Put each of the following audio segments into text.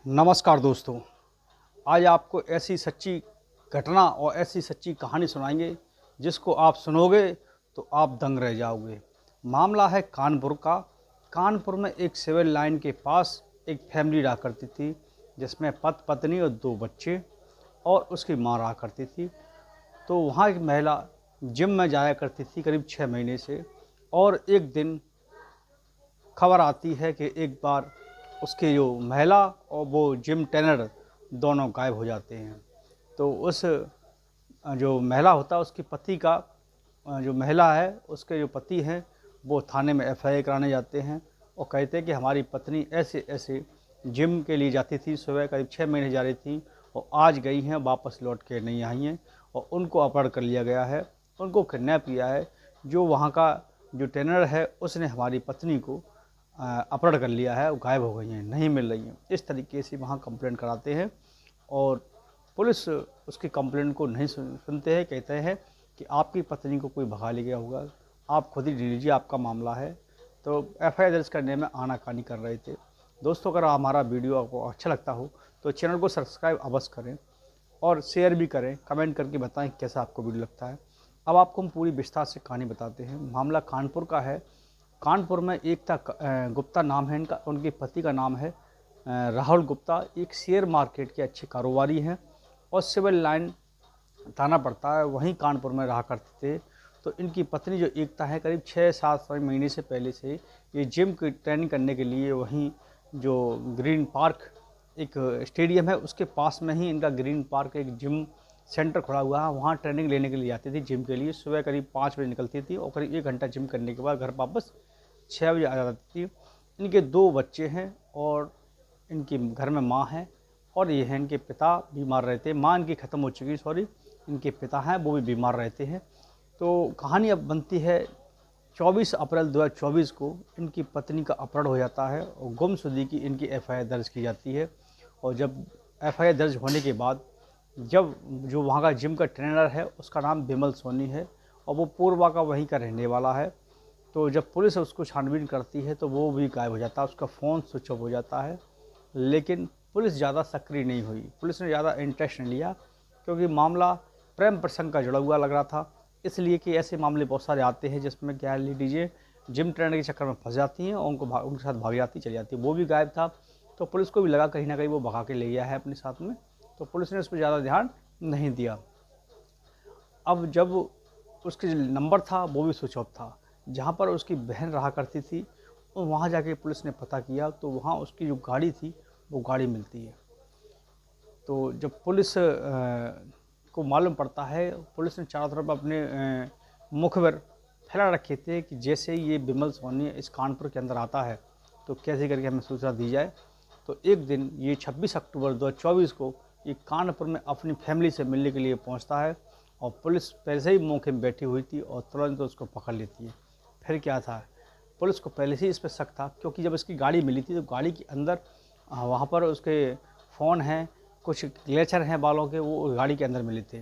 नमस्कार दोस्तों। आज आपको ऐसी सच्ची घटना और ऐसी सच्ची कहानी सुनाएंगे जिसको आप सुनोगे तो आप दंग रह जाओगे। मामला है कानपुर का। कानपुर में एक सिविल लाइन के पास एक फैमिली रहा करती थी जिसमें पत्नी और 2 बच्चे और उसकी माँ रहा करती थी। तो वहाँ एक महिला जिम में जाया करती थी करीब 6 महीने से, और एक दिन खबर आती है कि एक बार उसकी जो महिला और वो जिम ट्रेनर दोनों गायब हो जाते हैं। तो उस जो महिला होता है उसके पति का जो महिला है उसके जो पति हैं वो थाने में एफआईआर कराने जाते हैं और कहते हैं कि हमारी पत्नी ऐसे ऐसे जिम के लिए जाती थी, सुबह करीब 6 महीने जा रही थी और आज गई हैं, वापस लौट के नहीं आई हैं और उनको अपहरण कर लिया गया है, उनको किडनैप किया है। जो वहाँ का जो ट्रेनर है उसने हमारी पत्नी को अपहरण कर लिया है, वो गायब हो गई हैं, नहीं मिल रही हैं। इस तरीके से वहाँ कंप्लेंट कराते हैं और पुलिस उसकी कंप्लेंट को नहीं सुनते हैं, कहते हैं कि आपकी पत्नी को कोई भगा ले गया होगा, आप खुद ही ढूंढ लीजिए, आपका मामला है। तो एफआईआर दर्ज करने में आनाकानी कर रहे थे। दोस्तों, अगर हमारा वीडियो आपको अच्छा लगता हो तो चैनल को सब्सक्राइब अवश्य करें और शेयर भी करें, कमेंट करके बताएं कैसा आपको वीडियो लगता है। अब आपको हम पूरी विस्तार से कहानी बताते हैं। मामला कानपुर का है। कानपुर में एकता गुप्ता नाम है इनका, उनके पति का नाम है राहुल गुप्ता। एक शेयर मार्केट के अच्छे कारोबारी हैं और सिविल लाइन थाना पड़ता है, वहीं कानपुर में रहा करते थे। तो इनकी पत्नी जो एकता है करीब 6-7 महीने से पहले से ये जिम की ट्रेनिंग करने के लिए वहीं जो ग्रीन पार्क एक स्टेडियम है उसके पास में ही इनका ग्रीन पार्क एक जिम सेंटर खुला हुआ है, वहाँ ट्रेनिंग लेने के लिए जाती थी जिम के लिए। सुबह करीब 5 बजे निकलती थी और करीब 1 घंटा जिम करने के बाद घर वापस 6 बजे आ जाती थी। इनके 2 बच्चे हैं और इनकी घर में माँ है और ये हैं इनके पिता बीमार रहते हैं। माँ इनकी ख़त्म हो चुकी, सॉरी, इनके पिता हैं वो भी बीमार रहते हैं। तो कहानी अब बनती है 24 अप्रैल 2024 को इनकी पत्नी का अपहरण हो जाता है और गुमशुदगी की इनकी एफआईआर दर्ज की जाती है। और जब एफआईआर दर्ज होने के बाद जब जो वहाँ का जिम का ट्रेनर है उसका नाम विमल सोनी है और वो पूर्वा का वहीं का रहने वाला है। तो जब पुलिस उसको छानबीन करती है तो वो भी गायब हो जाता है, उसका फ़ोन स्विच ऑफ हो जाता है। लेकिन पुलिस ज़्यादा सक्रिय नहीं हुई, पुलिस ने ज़्यादा इंटरेस्ट नहीं लिया क्योंकि मामला प्रेम प्रसंग का जुड़ा हुआ लग रहा था। इसलिए कि ऐसे मामले बहुत सारे आते हैं जिसमें क्या है, लीजिए जिम ट्रेनर के चक्कर में फंस जाती हैं और उनके साथ भाग जाती चली जाती है। वो भी गायब था तो पुलिस को भी लगा कहीं ना कहीं वो भगा के ले गया है अपने साथ में, तो पुलिस ने उस पर ज़्यादा ध्यान नहीं दिया। अब जब उसके जो नंबर था वो भी स्विच ऑफ था, जहाँ पर उसकी बहन रहा करती थी और वहाँ जाके पुलिस ने पता किया तो वहाँ उसकी जो गाड़ी थी वो गाड़ी मिलती है। तो जब पुलिस को मालूम पड़ता है, पुलिस ने चारों तरफ अपने मुखबिर फैला रखे थे कि जैसे ही ये विमल सोनी इस कानपुर के अंदर आता है तो कैसे करके हमें सूचना दी जाए। तो एक दिन ये 26 अक्टूबर 2024 को ये कानपुर में अपनी फैमिली से मिलने के लिए पहुंचता है और पुलिस पहले से ही मौके में बैठी हुई थी और तुरंत उसको पकड़ लेती है। फिर क्या था, पुलिस को पहले से ही इस पर शक था क्योंकि जब इसकी गाड़ी मिली थी तो गाड़ी के अंदर वहाँ पर उसके फ़ोन हैं, कुछ ग्लेचर हैं बालों के, वो गाड़ी के अंदर मिले थे।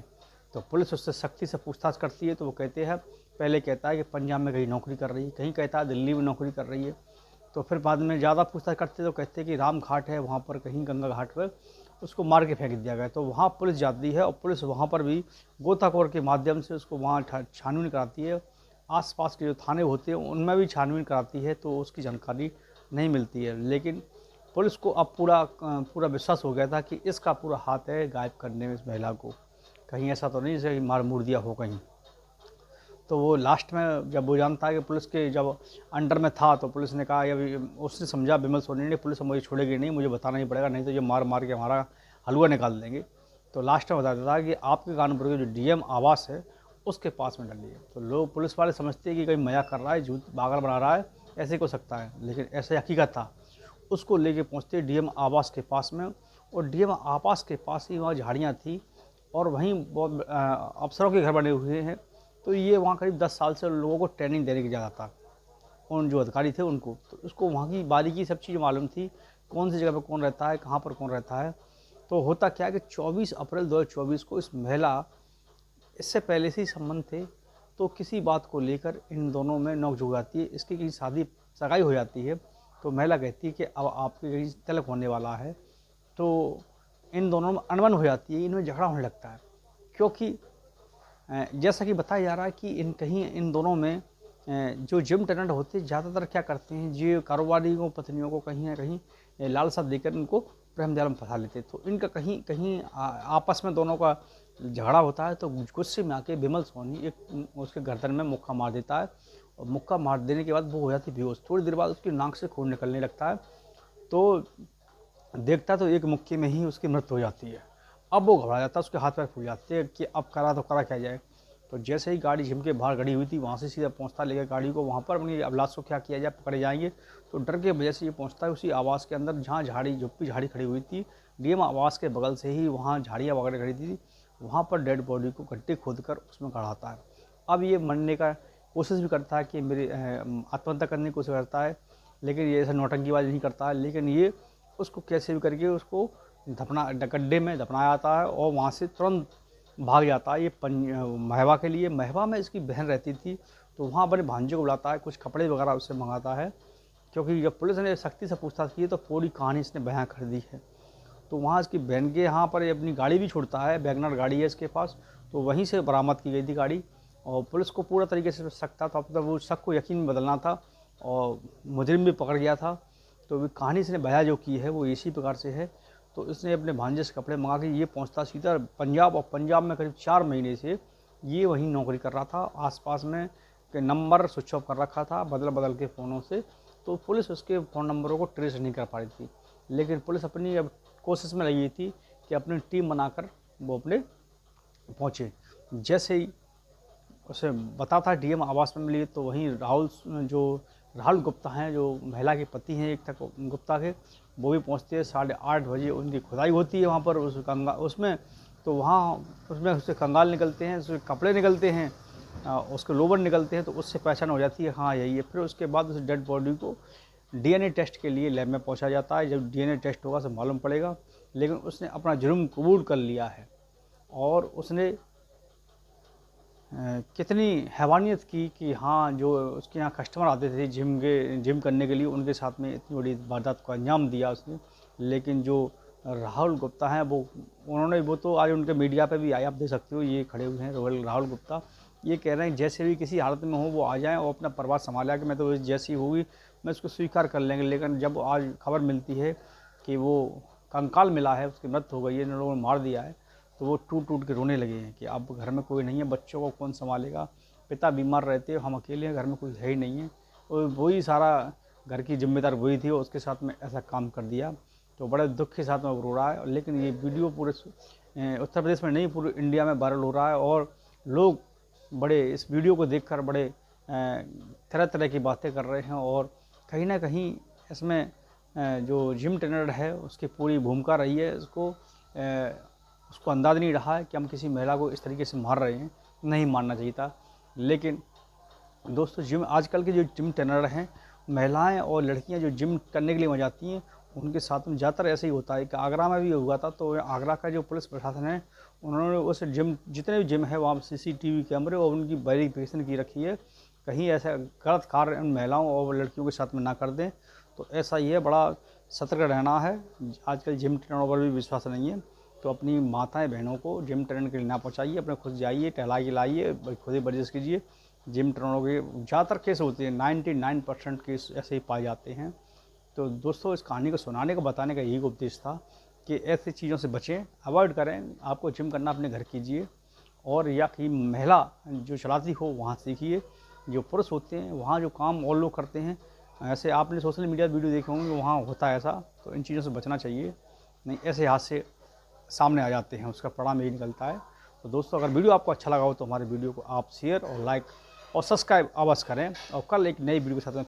तो पुलिस उससे सख्ती से पूछताछ करती है तो वो कहते हैं, पहले कहता है कि पंजाब में कहीं नौकरी कर रही है, कहीं कहता है दिल्ली में नौकरी कर रही है। तो फिर बाद में ज़्यादा पूछताछ करते तो कहते हैं कि राम घाट है वहाँ पर कहीं गंगा घाट पर उसको मार के फेंक दिया गया। तो वहाँ पुलिस जाती है और पुलिस वहाँ पर भी गोताखोर के माध्यम से उसको वहाँ छानबीन कराती है। आसपास के जो थाने होते हैं उनमें भी छानबीन कराती है तो उसकी जानकारी नहीं मिलती है। लेकिन पुलिस को अब पूरा विश्वास हो गया था कि इसका पूरा हाथ है गायब करने में इस महिला को, कहीं ऐसा तो नहीं जैसे मार मुड़ दिया हो कहीं। तो वो लास्ट में जब वो जानता है कि पुलिस के जब अंडर में था तो पुलिस ने कहा, या उसने समझा विमल सोनी ने, पुलिस मुझे छोड़ेगी नहीं, मुझे बताना ही पड़ेगा, नहीं तो ये मार मार के हमारा हलवा निकाल देंगे। तो लास्ट में बता देता है कि आपके कानपुर के जो डीएम आवास है उसके पास में डली है। तो लोग पुलिस वाले समझते हैं कि कहीं मजाक कर रहा है, झूठ पागल बना रहा है, ऐसे हो सकता है, लेकिन ऐसे हकीकत था। उसको लेके पहुँचते डीएम आवास के पास में और डीएम आवास के पास ही वहाँ झाड़ियाँ थी और वहीं बहुत अफसरों के घर बने हुए हैं। तो ये वहाँ करीब 10 साल से लोगों को ट्रेनिंग देने की ज़्यादा था, उन जो अधिकारी थे उनको, तो उसको वहाँ की बारीकी सब चीज़ मालूम थी, कौन सी जगह पर कौन रहता है, कहाँ पर कौन रहता है। तो होता क्या है कि 24 अप्रैल 2024 को इस महिला, इससे पहले से ही संबंध थे, तो किसी बात को लेकर इन दोनों में नोक-झोंक आती है, इसकी कहीं सगाई हो जाती है। तो महिला कहती है कि अब आपके कहीं तलाक होने वाला है तो इन दोनों में अनबन हो जाती है, इनमें झगड़ा होने लगता है। क्योंकि जैसा कि बताया जा रहा है कि इन दोनों में जो जिम टेनेंट होते हैं ज़्यादातर क्या करते हैं, जो कारोबारियों पत्नियों को कहीं ना कहीं लालसा देकर इनको प्रेम जाल में फंसा लेते हैं। तो इनका कहीं कहीं आपस में दोनों का झगड़ा होता है। तो गुस्से में आके विमल सोनी एक उसके गर्दन में मुक्का मार देता है, और मुक्का मार देने के बाद वो हो जाती है बेहोश। थोड़ी देर बाद उसकी नाक से खून निकलने लगता है, तो देखता तो एक मुक्के में ही उसकी मृत्यु हो जाती है। अब वो घबरा जाता है, उसके हाथ पैर फूल जाते हैं कि अब करा तो करा क्या जाए। तो जैसे ही गाड़ी जिम के बाहर खड़ी हुई थी, वहाँ से सीधा पहुँचता लेकर गाड़ी को वहाँ पर, अपनी अब लाश को क्या किया जाए, पकड़े जाएंगे। तो डर के वजह से ये पहुँचता है उसी आवास के अंदर जहाँ झुप्पी झाड़ी खड़ी हुई थी। डीएम आवास के बगल से ही वहाँ झाड़ियाँ वगैरह खड़ी थी, वहाँ पर डेड बॉडी को गड्ढे खोद कर उसमें गड़ाता है। अब ये मरने का कोशिश भी करता है कि मेरी आत्महत्या करने की कोशिश करता है, लेकिन ये ऐसा नौटंकीबाजी नहीं करता है। लेकिन ये उसको कैसे भी करके उसको गड्ढे में दफनाया जाता है और वहाँ से तुरंत भाग जाता है। ये महवा के लिए, महवा में इसकी बहन रहती थी, तो वहाँ अपने भांजे को बुलाता है, कुछ कपड़े वगैरह उससे मंगाता है। क्योंकि जब पुलिस ने सख्ती से पूछताछ की तो पूरी कहानी इसने बयां कर दी है। तो वहाँ इसकी बहन के यहाँ पर अपनी गाड़ी भी छोड़ता है, वैगनर गाड़ी है इसके पास, तो वहीं से बरामद की गई थी गाड़ी। और पुलिस को पूरा तरीके से शक था, तो अब तक वो शक को यकीन में बदलना था और मुजरिम भी पकड़ गया था। तो कहानी इसने बयां जो की है वो इसी प्रकार से है। तो इसने अपने भांजे से कपड़े मंगा के ये पहुंचता सीधा पंजाब, और पंजाब में करीब 4 महीने से ये वहीं नौकरी कर रहा था। आसपास में के नंबर स्विच ऑफ कर रखा था बदल बदल के फ़ोनों से, तो पुलिस उसके फ़ोन नंबरों को ट्रेस नहीं कर पा रही थी। लेकिन पुलिस अपनी अब कोशिश में लगी थी कि अपनी टीम बनाकर वो अपने पहुँचे। जैसे ही उसे बता था डीएम आवास में मिली, तो वहीं राहुल गुप्ता हैं, जो महिला के पति हैं एक तक गुप्ता के, वो भी पहुंचते हैं। 8:30 बजे उनकी खुदाई होती है वहाँ पर उसमें। तो वहाँ उसमें उससे कंगाल निकलते हैं, उसके कपड़े निकलते हैं, उसके लोबर निकलते हैं, तो उससे पहचान हो जाती है हाँ यही है। फिर उसके बाद उस डेड बॉडी को डीएनए टेस्ट के लिए लैब में पहुँचा जाता है। जब डीएनए टेस्ट होगा तो मालूम पड़ेगा। लेकिन उसने अपना जुर्म कबूल कर लिया है, और उसने कितनी हैवानियत की कि हाँ, जो उसके यहाँ कस्टमर आते थे जिम करने के लिए, उनके साथ में इतनी बड़ी वारदात को अंजाम दिया उसने। लेकिन जो राहुल गुप्ता हैं वो तो आज उनके मीडिया पे भी आए, आप देख सकते हो, ये खड़े हुए हैं राहुल गुप्ता। ये कह रहे हैं जैसे भी किसी हालत में हो वो आ जाएं और अपना परिवार संभाला, कि मैं तो जैसी होगी मैं उसको स्वीकार कर लेंगे। लेकिन जब आज खबर मिलती है कि वो कंकाल मिला है, उसकी मृत्यु हो गई है, इन लोगों ने मार दिया है, तो वो टूट के रोने लगे हैं कि अब घर में कोई नहीं है, बच्चों को कौन संभालेगा, पिता बीमार रहते हैं, हम अकेले हैं, घर में कोई है ही नहीं है, और वही सारा घर की जिम्मेदार वही थी और उसके साथ में ऐसा काम कर दिया। तो बड़े दुख के साथ में वो रो रहा है। लेकिन ये वीडियो पूरे उत्तर प्रदेश में नहीं, पूरे इंडिया में वायरल हो रहा है, और लोग बड़े इस वीडियो को देखकर बड़े तरह तरह की बातें कर रहे हैं। और कहीं ना कहीं इसमें जो जिम ट्रेनर है उसकी पूरी भूमिका रही है। उसको अंदाज़ नहीं रहा है कि हम किसी महिला को इस तरीके से मार रहे हैं, नहीं मारना चाहिए था। लेकिन दोस्तों, आजकल के जो जिम ट्रेनर हैं, महिलाएं और लड़कियां जो जिम करने के लिए वहाँ जाती हैं, उनके साथ में ज़्यादातर ऐसे ही होता है कि आगरा में भी हुआ था। तो आगरा का जो पुलिस प्रशासन है, उन्होंने उस जितने भी जिम है वहाँ CCTV कैमरे और उनकी वेरिफिकेशन की रखी है, कहीं ऐसा गलत कार्य उन महिलाओं और लड़कियों के साथ में ना कर दें। तो ऐसा ही है, बड़ा सतर्क रहना है। आजकल जिम ट्रेनरों पर भी विश्वास नहीं है, तो अपनी माताएं बहनों को जिम ट्रेनर के लिए ना पहुँचाइए, अपने खुद जाइए, टहला के लाइए, खुद ही वर्जिश कीजिए। जिम ट्रेनरों के ज़्यादातर केस होते हैं, 99% केस ऐसे ही पाए जाते हैं। तो दोस्तों, इस कहानी को सुनाने का, बताने का यही उपदेश था कि ऐसी चीज़ों से बचें, अवॉइड करें। आपको जिम करना अपने घर कीजिए, और या कि महिला जो चलाती हो वहाँ सीखिए। जो पुरुष होते हैं वहाँ जो काम और लोग करते हैं, ऐसे आपने सोशल मीडिया वीडियो देखे होंगे, वहाँ होता है ऐसा। तो इन चीज़ों से बचना चाहिए, नहीं ऐसे हादसे सामने आ जाते हैं, उसका परिणाम यही निकलता है। तो दोस्तों, अगर वीडियो आपको अच्छा लगा हो तो हमारे वीडियो को आप शेयर और लाइक और सब्सक्राइब अवश्य करें, और कल एक नई वीडियो के साथ में